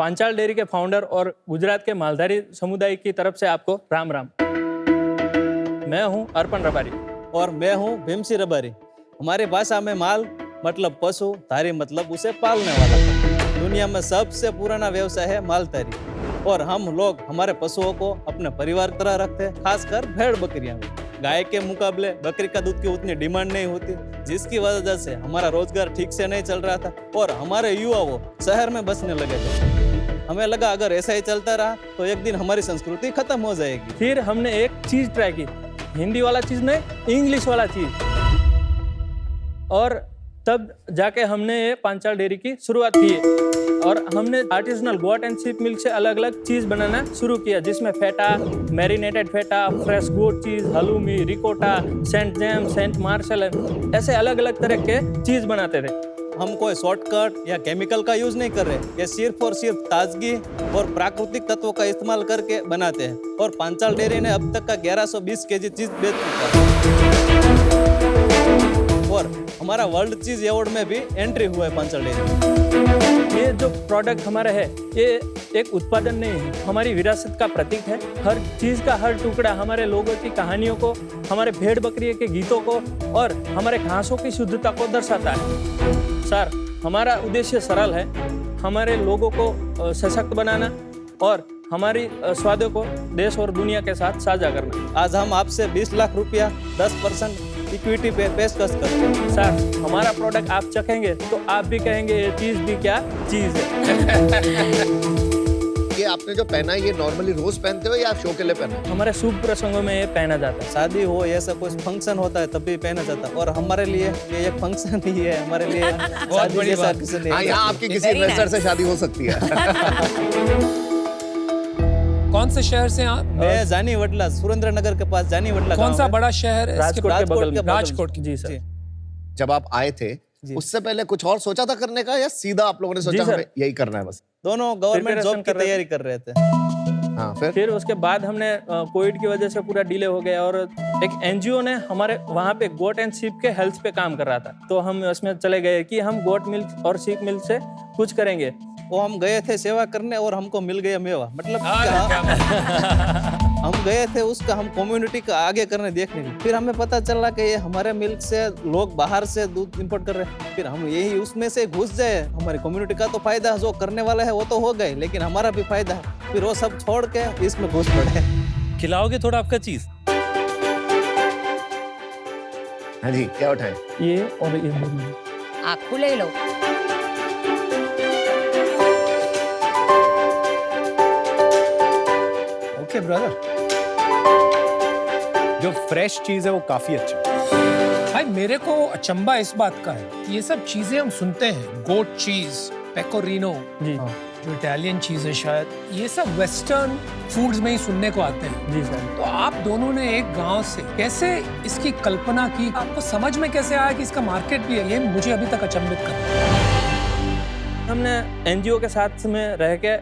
Panchal dairy के founder और गुजरात के मालधारी समुदाय की तरफ से आपको राम राम। मैं हूं अर्पण रबारी और मैं हूं भीमसी रबारी। हमारी भाषा में माल मतलब पशु, धारी मतलब उसे पालने वाला। दुनिया में सबसे पुराना व्यवसाय है मालधारी और हम लोग हमारे पशुओं को अपने परिवार तरह रखते हैं, खासकर भेड़ बकरियां में। गाय के मुकाबले बकरी का दूध की उतनी डिमांड नहीं होती, जिसकी वजह से हमारा रोजगार ठीक से नहीं चल रहा था और हमारे युवा वो शहर में बसने लगे थे। हमें लगा अगर ऐसा ही चलता रहा तो एक दिन हमारी संस्कृति खत्म हो जाएगी। फिर हमने एक चीज ट्राई की, हिंदी वाला चीज नहीं, इंग्लिश वाला चीज, और तब जाके हमने ये पांचाल डेयरी की शुरुआत की और हमने artisanal goat and sheep milk से अलग अलग चीज बनाना शुरू किया, जिसमें फेटा, मैरिनेटेड फेटा, fresh goat cheese, halloumi, ricotta, Saint James, Saint Marshall, ऐसे अलग अलग तरह के चीज बनाते थे। हम कोई शॉर्टकट या केमिकल का यूज नहीं कर रहे, ये सिर्फ और सिर्फ ताजगी और प्राकृतिक तत्वों का इस्तेमाल करके बनाते हैं। और पांचाल डेयरी ने अब तक का 1120 केजी चीज बेच चुका है और हमारा वर्ल्ड चीज अवार्ड में भी एंट्री हुआ है पांचाल डेयरी। ये जो प्रोडक्ट हमारा है, ये एक उत्पादन नहीं है, हमारी विरासत का प्रतीक है। हर चीज का हर टुकड़ा हमारे लोगों की कहानियों को, हमारे भेड़ बकरी के गीतों को और हमारे घासों की शुद्धता को दर्शाता है। सर, हमारा उद्देश्य सरल है, हमारे लोगों को सशक्त बनाना और हमारी स्वादों को देश और दुनिया के साथ साझा करना। आज हम आपसे 20 लाख रुपया 10% इक्विटी पे पेशकश करते हैं। सर, हमारा प्रोडक्ट आप चखेंगे तो आप भी कहेंगे ये चीज भी क्या चीज है। ये आपने जो पहना है ये नॉर्मली रोज पहनते हो या आप शो के लिए पहना है? हमारे शुभ प्रसंगों में ये पहना जाता है। शादी हो, ऐसा कोई फंक्शन होता है तब भी पहना जाता है और हमारे लिए ये एक फंक्शन ही है, हमारे लिए शादी जैसा किसी ने। हाँ, यहाँ आपकी किसी इन्वेस्टर से शादी हो सकती है। कौन से शहर से आप? मैं जानी वडला, सुरेंद्रनगर के पास जानी वडला। कौन सा बड़ा शहर है? राजकोट के बगल में। राजकोट की। जी सर। जब आप आए थे उससे पहले कुछ और सोचा था करने का या सीधा आप लोगों ने सोचा हमें यही करना है बस? दोनों गवर्नमेंट जॉब की तैयारी कर रहे थे। हाँ, फिर उसके बाद हमने कोविड की वजह से पूरा डिले हो गया और एक एनजीओ ने हमारे वहाँ पे गोट एंड शीप के हेल्थ पे काम कर रहा था, तो हम उसमें चले गए कि हम गोट मिल्क और शीप मिल्क से कुछ करेंगे। वो हम गए थे सेवा करने और हमको मिल गया मेवा, मतलब हम गए थे उसका हम कम्युनिटी का आगे करने देखने के। फिर हमें पता चला कि ये हमारे मिल्क से लोग बाहर से दूध इंपोर्ट कर रहे हैं, फिर हम यही उसमें से घुस जाए। हमारी कम्युनिटी का तो फायदा, जो करने वाला है वो तो हो गए, लेकिन हमारा भी फायदा है। फिर वो सब छोड़ के इसमें घुस पड़े। खिलाओगे थोड़ा आपका चीज? हाँ जी, क्या उठाए? ये और ये आखू ले लो। ओके ब्रदर, जो फ्रेश चीज है वो काफी अच्छा है। भाई मेरे को अचंबा इस बात का है, ये सब चीजें हम सुनते हैं, गोट चीज, पेकोरिनो, जी जो इटालियन चीज है शायद, ये सब वेस्टर्न फूड्स में ही सुनने को आते हैं। जी सर। तो आप दोनों ने एक गांव से कैसे इसकी कल्पना की, आपको समझ में कैसे आया कि इसका मार्केट भी है? ये मुझे अभी तक अचंभित कर रहा है। हमने एनजीओ के साथ में रह के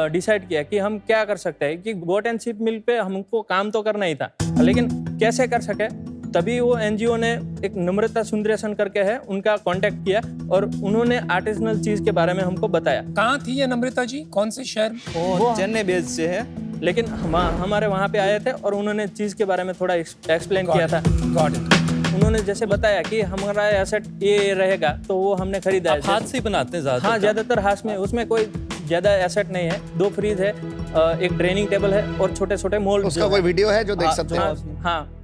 डिसाइड किया कि हम क्या कर सकते हैं कि गोट एंड शीप मिल्क पे हमको काम तो करना ही था, लेकिन कैसे कर सके। तभी वो एनजीओ ने एक नम्रता सुंदरेशन करके है, उनका कांटेक्ट किया और उन्होंने आर्टिसनल चीज के बारे में हमको बताया। कहाँ थी ये नम्रता जी, कौन से शहर? वो चेन्नई बेस से है, लेकिन हमारे वहाँ पे आए थे और उन्होंने चीज के बारे में थोड़ा एक्सप्लेन किया था। Got it. उन्होंने जैसे बताया कि हमारा एसेट ये रहेगा, तो वो हमने खरीदा है। हाथ से ही बनाते हैं ज्यादा? हाँ, ज्यादातर हाथ में, उसमें कोई ज्यादा एसेट नहीं है। 2 फ्रीज है, एक ट्रेनिंग टेबल है और छोटे छोटे मोल्ड। उसका कोई वीडियो है जो देख सकते हैं? हाँ।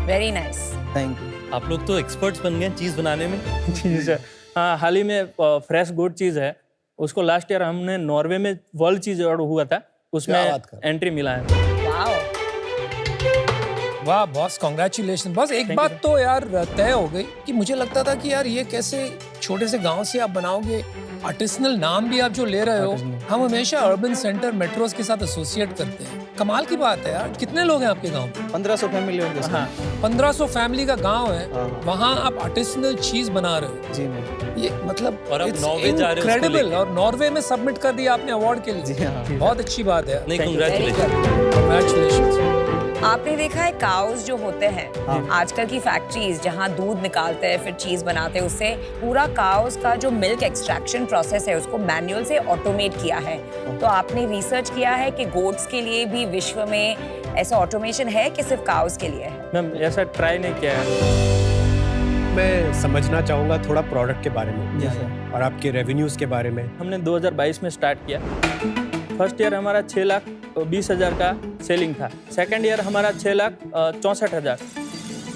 Very nice. Thank you. आप लोग तो एक्सपर्ट्स बन गए चीज बनाने में। जी सर। हाँ, हाल ही में फ्रेश गुड चीज है, उसको लास्ट ईयर हमने नॉर्वे में वर्ल्ड चीज अवार्ड हुआ था, उसमें एंट्री मिला है। वाओ, वाह बॉस, कांग्रेचुलेशन बॉस। एक बात तो यार तय हो गई कि मुझे लगता था कि यार ये कैसे छोटे से गांव से आप बनाओगे, आर्टिसनल नाम भी आप जो ले रहे हो, हम हमेशा अर्बन सेंटर मेट्रोस के साथ एसोसिएट करते हैं, कमाल की बात है यार। कितने लोग हैं आपके गांव में? 1500 फैमिली होंगे सर। हाँ 1500 फैमिली का गांव है, हाँ। वहाँ आप आर्टिसनल चीज बना रहे हो। जी मैम। ये मतलब और आप it's नॉर्वे जा रहे हो उसको incredible। लेके। और नॉर्वे में सबमिट कर दिया आपने अवार्ड के लिए। जी हाँ। बहुत अच्छी बात है। नहीं, Thank you. कंग्रेचुलेशन। Congratulations। आपने देखा है काउस जो होते हैं आजकल की फैक्ट्रीज जहाँ दूध निकालते हैं फिर चीज बनाते हैं, उससे पूरा काउस का जो मिल्क एक्सट्रैक्शन प्रोसेस है उसको मैनुअल से ऑटोमेट किया है। तो आपने रिसर्च किया है कि गोट्स के लिए भी विश्व में ऐसा ऑटोमेशन है कि सिर्फ काउस के लिए है? मैम ऐसा ट्राई नहीं किया है। मैं समझना चाहूंगा थोड़ा प्रोडक्ट के बारे में जी सर। और आपके रेवेन्यूज के बारे में। हमने 2022 में स्टार्ट किया। फर्स्ट ईयर हमारा 6,20,000 का सेलिंग था। सेकंड ईयर हमारा 6,64,000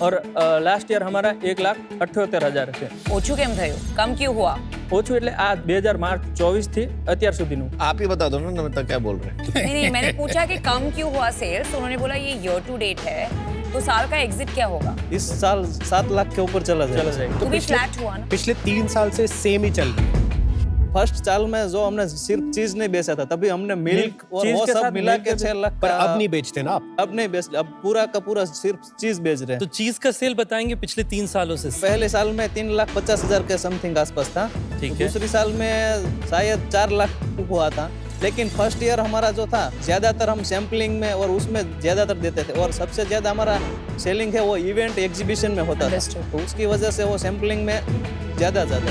और लास्ट ईयर हमारा 1,78,000 છે। ઓછું કેમ થયું? કમ ક્યું हुआ? ઓછું એટલે આ 2024 થી અત્યાર સુધીનું। आप ही बता दो ना नमिता क्या बोल रहे हैं। नहीं नहीं, मैंने पूछा कि कम क्यों हुआ सेल्स, तो उन्होंने बोला ये ईयर टू डेट है तो साल का एग्जिट क्या होगा? इस साल 7 लाख के ऊपर चला चलो जाएगा। जाएगा। तो भी फ्लैट हुआ ना। पिछले 3 साल से सेम ही चल रही है। फर्स्ट साल में जो हमने सिर्फ चीज नहीं बेचा था, तभी हमने मिल्क और चीज वो के सब साथ मिला मिल्क के भी- 6 लाख पर का। अब नहीं बेचते ना आप। अब नहीं बेच, अब पूरा का पूरा सिर्फ चीज बेच रहे तो हैं। चीज का सेल बताएंगे पिछले 3 सालों से। पहले साल में 3,50,000 के समथिंग आसपास था। ठीक तो है। दूसरी साल में शायद 4 लाख हुआ था। लेकिन फर्स्ट ईयर हमारा जो था ज्यादातर हम सैम्पलिंग में और उसमें ज्यादातर देते थे, और सबसे ज्यादा हमारा सेलिंग है वो इवेंट एग्जीबिशन में होता था। Understood. तो उसकी वजह से वो सैम्पलिंग में ज्यादा है।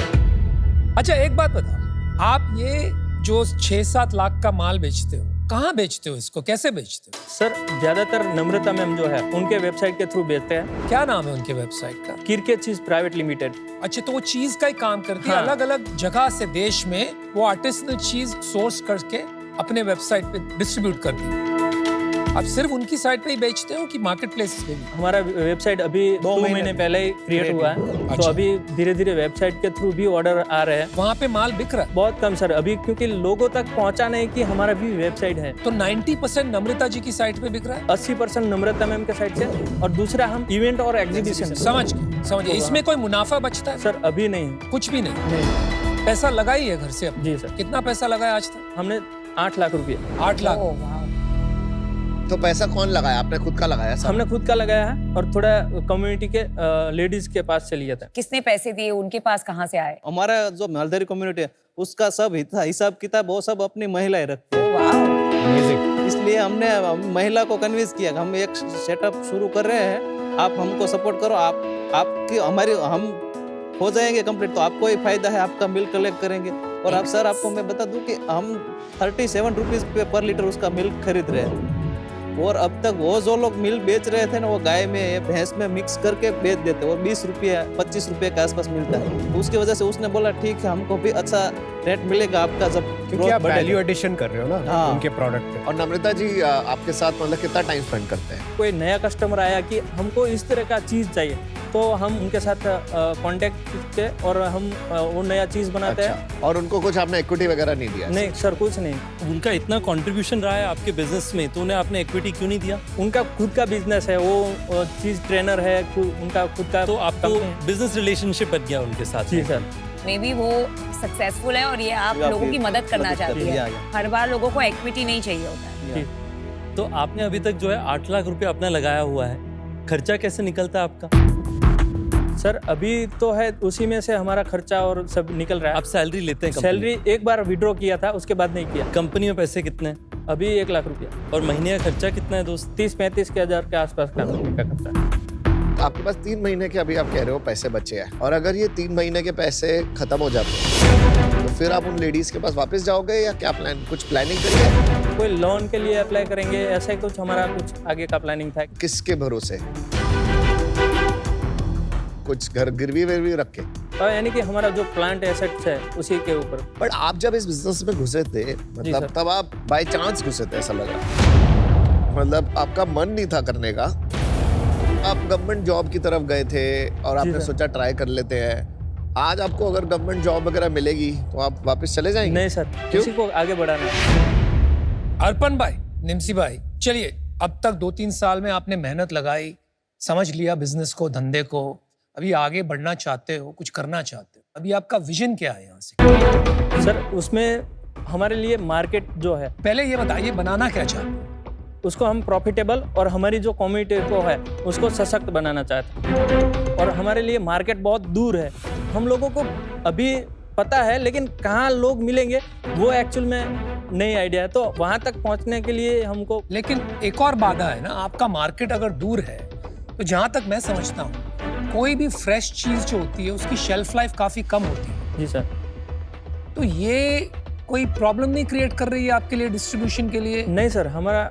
अच्छा एक बात बताओ, आप ये जो 6-7 लाख का माल बेचते हो, कहाँ बेचते हो इसको, कैसे बेचते हो? सर ज़्यादातर नम्रता मैम जो है उनके वेबसाइट के थ्रू बेचते हैं। क्या नाम है उनके वेबसाइट का? किरके चीज प्राइवेट लिमिटेड। अच्छा, तो वो चीज का ही काम करती है। हाँ। अलग अलग जगह से देश में वो आर्टिसनल चीज सोर्स करके अपने वेबसाइट पे डिस्ट्रीब्यूट करती है। आप सिर्फ उनकी साइट पे ही बेचते हो कि मार्केट प्लेसेस पे भी? हमारा वेबसाइट अभी 2 महीने पहले ही क्रिएट हुआ है। तो अच्छा। अभी धीरे धीरे वेबसाइट के थ्रू भी ऑर्डर आ रहे हैं। वहाँ पे माल बिक रहा है? बहुत कम सर अभी, क्योंकि लोगों तक पहुंचा नहीं कि हमारा भी वेबसाइट है। तो 90% नम्रता जी की साइट पे बिक रहा है? 80% नम्रता मैम के साइट से, और दूसरा हम इवेंट और एग्जीबिशन। समझ गए। इसमें कोई मुनाफा बचता है? सर अभी नहीं। कुछ भी नहीं। पैसा लगाई है घर से अपने? जी सर। कितना पैसा लगाया आज तक? हमने 8 लाख रुपये 8 लाख। ओह, वाह। तो पैसा कौन लगाया? आपने खुद का लगाया सब? हमने खुद का लगाया है और थोड़ा कम्युनिटी के लेडीज के पास से लिया था। किसने पैसे दिए, उनके पास कहाँ से आए? हमारा जो मालधारी कम्युनिटी है उसका सब हिसाब किताब वो सब अपनी महिलाएं रखती है। वाह। अमेजिंग। इसलिए हमने महिला को कन्विंस किया कि हम एक सेटअप शुरू कर रहे हैं, आप हमको सपोर्ट करो, आपकी हमारी हम हो जाएंगे कंप्लीट, तो आपको ही फायदा है, आपका मिल्क कलेक्ट करेंगे। और आप सर आपको मैं बता दूं कि हम 37 रुपीज पे पर लीटर उसका मिल्क खरीद रहे हैं। और अब तक वो जो लोग मिल्क बेच रहे थे ना, वो गाय में भैंस में मिक्स करके बेच देते, और 20 रुपये 25 रुपये के आसपास मिलता है। तो उसकी वजह से उसने बोला ठीक है हमको भी अच्छा रेट मिलेगा आपका जब क्योंकि growth आप बढ़ेगा। वैल्यू एडिशन कर रहे हो ना हाँ। उनके प्रोडक्ट पे। और नम्रता जी आपके साथ मतलब कितना टाइम स्पेंड करते हैं? कोई नया कस्टमर आया कि हमको इस तरह का चीज़ चाहिए, तो हम उनके साथ कांटेक्ट करते और हम वो नया चीज़ बनाते हैं। अच्छा। और उनको कुछ आपने इक्विटी वगैरह नहीं दिया? नहीं सर कुछ नहीं। उनका इतना कंट्रीब्यूशन रहा है आपके बिजनेस में, तो उन्हें आपने इक्विटी क्यों नहीं दिया? उनका खुद का बिजनेस है, वो चीज़ ट्रेनर है, उनका खुद का तो आपको company है। बिजनेस रिलेशनशिप बन गया उनके साथ जी में। सर। मे बी वो सक्सेसफुल है और ये आप या लोगों फिर की मदद करना मदद चाहती करती है। है। हर बार लोगों को इक्विटी नहीं चाहिए होता है। जी। तो आपने अभी तक जो है 8 लाख रुपए अपना लगाया हुआ है, खर्चा कैसे निकलता है आपका? सर अभी तो है, उसी में से हमारा खर्चा और सब निकल रहा आप है। सैलरी लेते हैं कंपनी सैलरी एक बार विड्रॉ किया था, उसके बाद नहीं किया। कंपनी में पैसे कितने हैं? अभी 1 लाख रुपया और महीने का खर्चा कितना है दोस्त? 30-35 के हजार के आसपास का खर्चा है। आपके पास 3 महीने के अभी आप कह रहे हो पैसे बचे हैं, और अगर ये 3 महीने के पैसे खत्म हो जाते हैं तो फिर आप उन लेडीज के पास वापस जाओगे या क्या प्लान, कुछ प्लानिंग करिए? कोई लोन के लिए अप्लाई करेंगे, ऐसा ही कुछ हमारा कुछ आगे का प्लानिंग था। किसके भरोसे? कुछ घर गिरवी विरवी रख के? और यानी कि हमारा जो प्लांट एसेट्स है उसी के ऊपर। बट आप जब इस बिजनेस में घुसे थे, मतलब सर। तब आप बाय चांस घुसे थे ऐसा लग रहा, मतलब आपका मन नहीं था करने का, आप गवर्नमेंट जॉब की तरफ गए थे और आपने सर। सोचा ट्राई कर लेते हैं। आज आपको अगर गवर्नमेंट जॉब वगैरह मिलेगी तो आप वापस चले जाएंगे? नहीं सर, किसी को आगे बढ़ाना है। अर्पण भाई, निम्सी भाई, चलिए अब तक 2-3 साल में आपने मेहनत लगाई, समझ लिया बिजनेस को, धंधे को, अभी आगे बढ़ना चाहते हो, कुछ करना चाहते हो, अभी आपका विजन क्या है यहाँ से? सर उसमें हमारे लिए मार्केट जो है, पहले ये बताइए बनाना क्या चाहते हो? उसको हम प्रॉफिटेबल और हमारी जो कम्युनिटी को है उसको सशक्त बनाना चाहते हैं। और हमारे लिए मार्केट बहुत दूर है, हम लोगों को अभी पता है लेकिन कहाँ लोग मिलेंगे वो एक्चुअल में नई आइडिया है। तो वहाँ तक पहुँचने के लिए हमको लेकिन एक और बाधा है ना, आपका मार्केट अगर दूर है तो जहां तक मैं समझता हूँ कोई भी फ्रेश चीज जो होती है उसकी शेल्फ लाइफ काफी कम होती है। जी सर। तो ये कोई प्रॉब्लम नहीं क्रिएट कर रही है आपके लिए डिस्ट्रीब्यूशन के लिए? नहीं सर, हमारा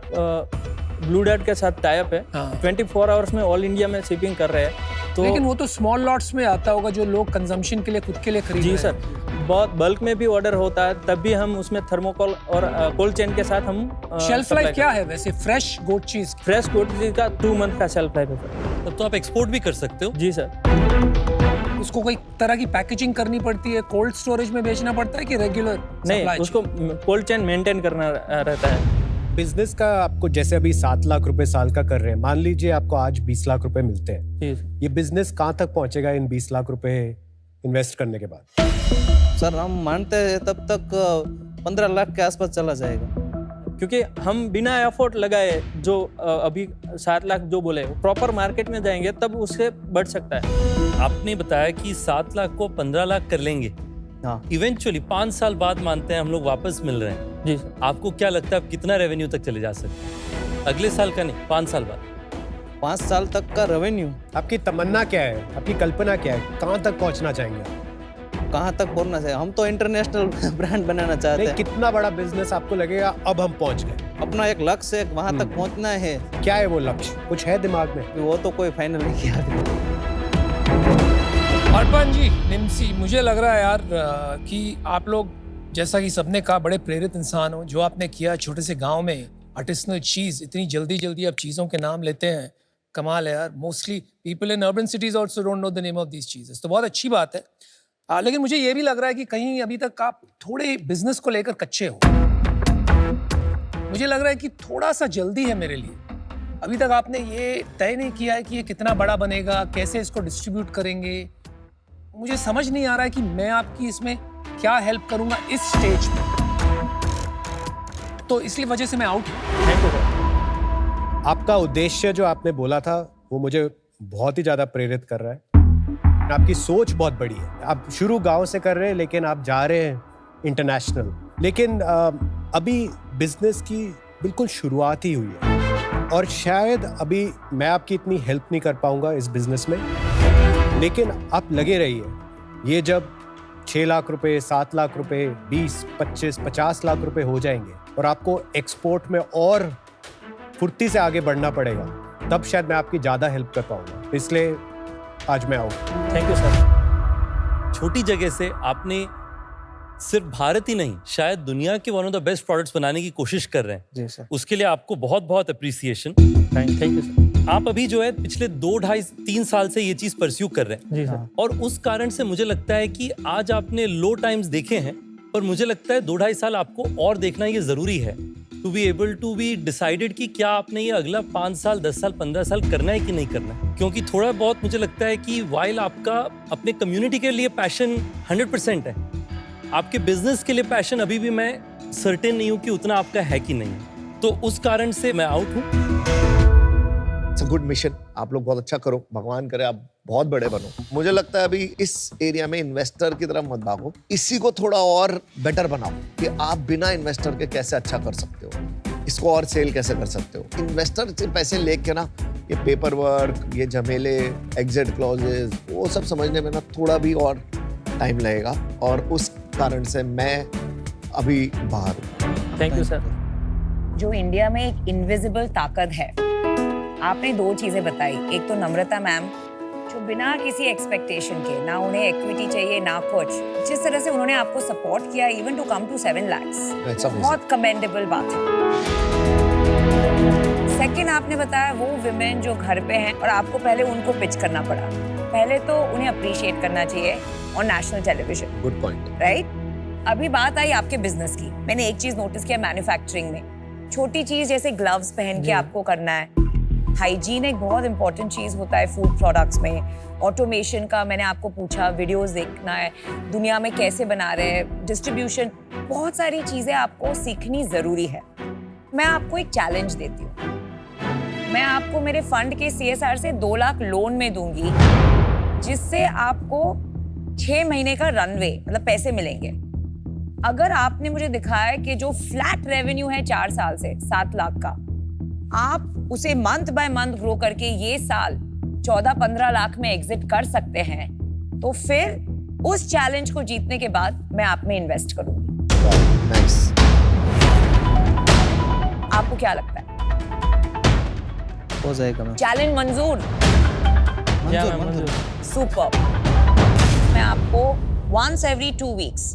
ब्लू डार्ट के साथ टाइप है। हाँ। 24 आवर्स में ऑल इंडिया में शिपिंग कर रहे हैं। तो लेकिन वो तो स्मॉल लॉट्स में आता होगा जो लोग कंजम्पशन के लिए खुद के लिए खरीद जी रहे सर, हैं। बहुत बल्क में भी ऑर्डर होता है तब भी हम उसमें थर्मोकोल और कोल्ड चेन के साथ हम शेल्फ लाइफ क्या है वैसे फ्रेश गोट चीज की? फ्रेश गोट चीज का 2 मंथ का शेल्फ लाइफ है सर। तब तो आप एक्सपोर्ट भी कर सकते हो। जी सर। उसको कोई तरह की पैकेजिंग करनी पड़ती है, कोल्ड स्टोरेज में बेचना पड़ता है कि रेगुलर नहीं, उसको कोल्ड चेन मेंटेन करना रहता है। बिजनेस का आपको जैसे अभी 7 लाख रुपए साल का कर रहे हैं, मान लीजिए आपको आज 20 लाख रुपए मिलते हैं, जी सर। ये बिजनेस कहाँ तक पहुंचेगा इन 20 लाख रुपए इन्वेस्ट करने के बाद? सर हम मानते हैं तब तक 15 लाख के आसपास चला जाएगा। क्योंकि हम बिना एफर्ट लगाए जो अभी 7 लाख जो बोले प्रॉपर मार्केट में जाएंगे तब उससे बढ़ सकता है। आपने बताया कि 7 लाख को 15 लाख कर लेंगे। हाँ। इवेंचुअली 5 साल बाद मानते हैं हम लोग वापस मिल रहे हैं, जी सर। आपको क्या लगता है आप कितना रेवेन्यू तक चले जा सकते हैं? अगले साल का नहीं, 5 साल बाद। 5 साल तक का रेवेन्यू आपकी तमन्ना क्या है, आपकी कल्पना क्या है, कहाँ तक पहुंचना चाहेंगे आप? कहाँ तक पहुंचना चाहिए? हम तो इंटरनेशनल ब्रांड बनाना चाहते नहीं, हैं। कितना बड़ा बिजनेस आपको लगेगा अब हम पहुंच गए? अपना एक लक्ष्य है, वहाँ तक पहुँचना है। क्या है वो लक्ष्य, कुछ है दिमाग में? वो तो कोई फाइनल नहीं किया अभी। अर्पण जी, निम्सी, मुझे लग रहा है यार कि आप लोग जैसा कि सबने कहा बड़े प्रेरित इंसान हो। जो आपने किया छोटे से गांव में आर्टिसनल चीज, इतनी जल्दी आप चीज़ों के नाम लेते हैं, कमाल है यार। Mostly people in urban cities also don't know the name of these cheeses, तो बहुत अच्छी बात है। लेकिन मुझे ये भी लग रहा है कि कहीं अभी तक आप थोड़े बिजनेस को लेकर कच्चे हो। मुझे लग रहा है कि थोड़ा सा जल्दी है मेरे लिए। अभी तक आपने ये तय नहीं किया है कि ये कितना बड़ा बनेगा, कैसे इसको डिस्ट्रीब्यूट करेंगे। मुझे समझ नहीं आ रहा है कि मैं आपकी इसमें क्या हेल्प करूंगा इस स्टेज पे, तो इसलिए वजह से मैं आउट हूं। Thank you sir. आपका उद्देश्य जो आपने बोला था वो मुझे बहुत ही ज्यादा प्रेरित कर रहा है। आपकी सोच बहुत बड़ी है। आप शुरू गांव से कर रहे हैं लेकिन आप जा रहे हैं इंटरनेशनल। लेकिन अभी बिजनेस की बिल्कुल शुरुआत ही हुई है और शायद अभी मैं आपकी इतनी हेल्प नहीं कर पाऊंगा इस बिजनेस में, लेकिन आप लगे रहिए। ये जब 6 लाख रुपए, 7 लाख रुपए, 20, 25, 50 लाख रुपए हो जाएंगे और आपको एक्सपोर्ट में और फुर्ती से आगे बढ़ना पड़ेगा, तब शायद मैं आपकी ज्यादा हेल्प कर पाऊंगा। इसलिए आज मैं आऊँ। Thank you sir. छोटी जगह से आपने सिर्फ भारत ही नहीं, शायद दुनिया के one of the best products बनाने की कोशिश कर रहे हैं। जी सर। उसके लिए आपको बहुत बहुत अप्रिसिएशन। Thank you sir. आप अभी जो है पिछले 2, 2.5, 3 साल से ये चीज परस्यू कर रहे हैं। जी सर। और उस कारण से मुझे लगता है कि आज आपने लो टाइम्स देखे हैं, पर मुझे लगता है 2, 2.5 साल आपको और देखना ये जरूरी है to be able to be decided कि क्या आपने ये अगला 5 साल, 10 साल, 15 साल करना है कि नहीं करना है। क्योंकि थोड़ा बहुत मुझे लगता है कि वाइल आपका अपने कम्युनिटी के लिए पैशन 100% है, आपके बिजनेस के लिए पैशन अभी भी मैं सर्टेन नहीं हूँ कि उतना आपका है कि नहीं। तो उस कारण से मैं आउट हूँ। It's a good mission. आप लोग बहुत अच्छा करो, भगवान करे आप बहुत बड़े बनो। मुझे लगता है अभी इस एरिया में इन्वेस्टर की तरफ मत भागो, इसी को थोड़ा और बेटर बनाओ कि आप बिना इन्वेस्टर के कैसे अच्छा कर सकते हो, इसको और सेल कैसे कर सकते हो। इन्वेस्टर से पैसे लेके ना ये पेपर वर्क, ये झमेले, एग्जिट क्लॉजेस, वो सब समझने में ना थोड़ा भी और टाइम लगेगा और उस कारण से मैं अभी बाहर हूँ। Thank you sir. जो इंडिया में एक इनविजिबल ताकत है, आपने 2 चीजें बताई। एक तो नम्रता मैम, जो बिना किसी एक्सपेक्टेशन के, ना उन्हें इक्विटी चाहिए ना कुछ, जिस तरह से उन्होंने आपको सपोर्ट किया even to come to 7 lakhs, बहुत कमेंडेबल बात है। सेकंड, आपने बताया वो विमेन जो घर पे हैं और आपको पहले उनको पिच करना पड़ा। पहले तो उन्हें अप्रिशिएट करना चाहिए on national television. Good point. Right. अभी बात आई आपके बिजनेस की। मैंने एक चीज नोटिस किया मैन्युफैक्चरिंग में, छोटी चीज जैसे ग्लव्स पहन के आपको करना है। हाइजीन एक बहुत इंपॉर्टेंट चीज होता है फूड प्रोडक्ट्स में। ऑटोमेशन का मैंने आपको पूछा, वीडियोस देखना है, दुनिया में कैसे बना रहे हैं, डिस्ट्रीब्यूशन, बहुत सारी चीजें आपको सीखनी जरूरी है। मैं आपको एक चैलेंज देती हूँ। मैं आपको मेरे फंड के CSR से 2 लाख लोन में दूंगी, जिससे आपको 6 महीने का रनवे मतलब पैसे मिलेंगे। अगर आपने मुझे दिखाया कि जो फ्लैट रेवेन्यू है 4 साल से 7 लाख का, आप उसे मंथ बाय मंथ ग्रो करके ये साल 14-15 लाख में एग्जिट कर सकते हैं, तो फिर उस चैलेंज को जीतने के बाद मैं आप में इन्वेस्ट करूंगी। नाइस। आपको क्या लगता है? हो जाएगा मैम। चैलेंज मंजूर? मंजूर। सुपर। मैं आपको once every 2 weeks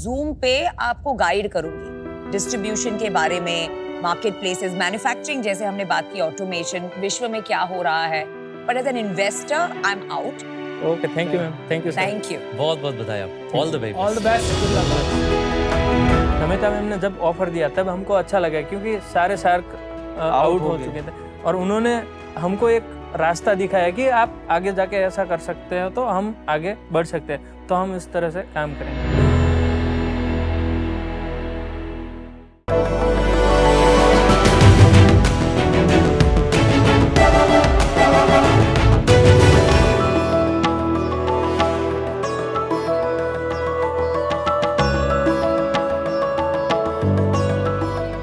Zoom पे आपको गाइड करूंगी डिस्ट्रीब्यूशन के बारे में, मार्केट प्लेसेस, मैन्युफैक्चरिंग जैसे हमने बात की, ऑटोमेशन, विश्व में क्या हो रहा है। But as an investor I am out. Okay, thank you ma'am, thank you sir. Thank you. बहुत बहुत बधाई आपको, all the best. All the best. Namita ma'am ने जब ऑफर दिया तब हमको अच्छा लगा, क्योंकि सारे शार्क आउट हो चुके थे और उन्होंने हमको एक रास्ता दिखाया कि आप आगे जाके ऐसा कर सकते हो, तो हम आगे बढ़ सकते हैं। तो हम इस तरह से काम करेंगे।